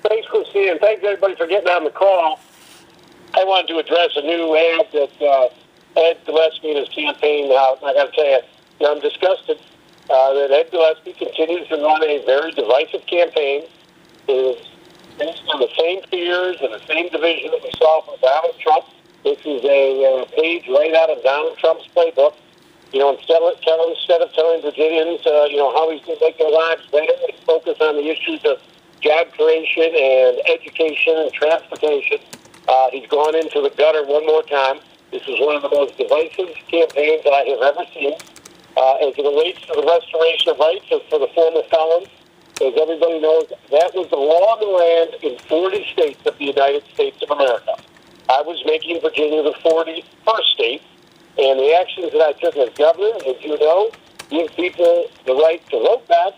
Thanks, Christine, and thanks everybody for getting on the call. I wanted to address a new ad that Ed Gillespie and his campaign out. I got to tell you, I'm disgusted that Ed Gillespie continues to run a very divisive campaign. It is based on the same fears and the same division that we saw from Donald Trump. This is a page right out of Donald Trump's playbook. Instead of telling Virginians, how he's going to make their lives better, and focus on the issues of job creation and education and transportation, he's gone into the gutter one more time. This is one of the most divisive campaigns I have ever seen. As it relates to the restoration of rights for the former felons, as everybody knows, that was the law of the land in 40 states of the United States of America. I was making Virginia the 41st state, and the actions that I took as governor, as you know, give people the right to vote back.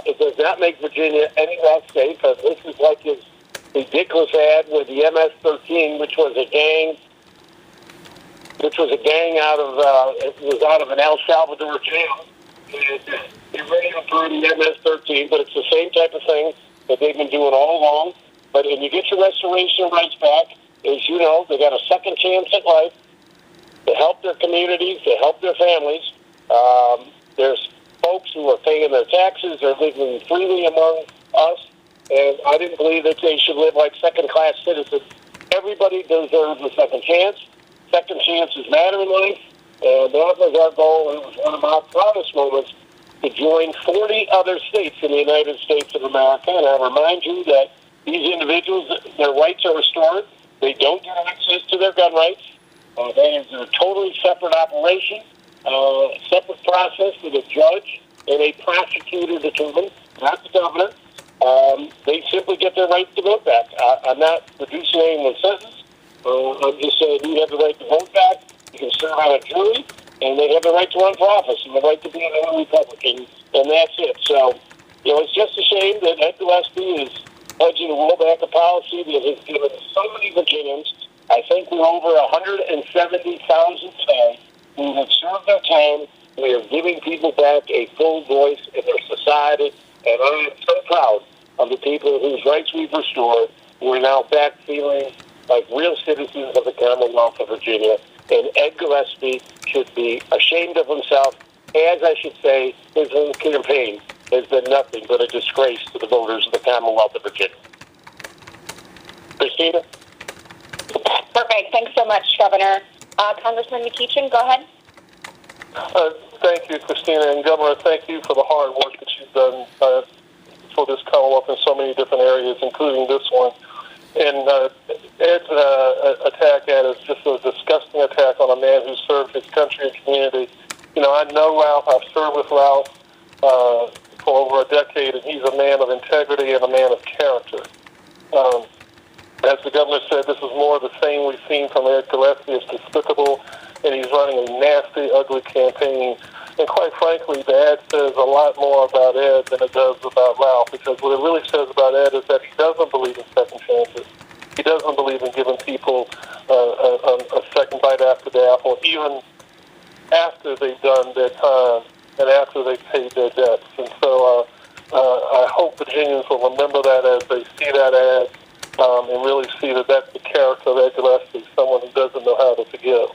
It does not make Virginia any less safe. This is like his ridiculous ad with the MS-13, which was a gang out of an El Salvador jail. They're ready to throw the MS-13, but it's the same type of thing that they've been doing all along. But when you get your restoration of rights back, as you know, they got a second chance at life to help their communities, to help their families. There's folks who are paying their taxes, they're living freely among us, and I didn't believe that they should live like second-class citizens. Everybody deserves a second chance. Second chances matter in life, and that was our goal. It was one of my proudest moments to join 40 other states in the United States of America, and I remind you that these individuals, their rights are restored. They don't get access to their gun rights. That is a totally separate operation, separate process with a judge and a prosecutor determined, not the governor. They simply get their right to vote back. I'm not reducing anyone's sentence. I'm just saying you have the right to vote back. You can serve on a jury, and they have the right to run for office and the right to be a Republican, and that's it. So, it's just a shame that Ed Gillespie is pledging to roll back a policy that has given so many Virginians, I think we're over 170,000 today, who have served their time. We are giving people back a full voice in their society, and I am so proud of the people whose rights we've restored, who are now back feeling like real citizens of the Commonwealth of Virginia. And Ed Gillespie should be ashamed of himself, as I should say, his whole campaign has been nothing but a disgrace to the voters of the Commonwealth of Virginia. Christina? Perfect. Thanks so much, Governor. Congressman McEachin, go ahead. Thank you, Christina. And Governor, thank you for the hard work that you've done for this Commonwealth in so many different areas, including this one. And Ed's attack at is just a disgusting attack on a man who served his country and community. I know Ralph. I've served with Ralph for over a decade, and he's a man of integrity and a man of character. As the governor said, this is more of the same we've seen from Ed Gillespie. It's despicable, and he's running a nasty, ugly campaign. And quite frankly, the ad says a lot more about Ed than it does about Ralph, because what it really says about Ed is that he doesn't believe in second chances. He doesn't believe in giving people a second bite after the apple, even after they've done their time and after they've paid their debts. And so I hope Virginians will remember that as they see that ad and really see that that's the character of Ed Gillespie, someone who doesn't know how to forgive.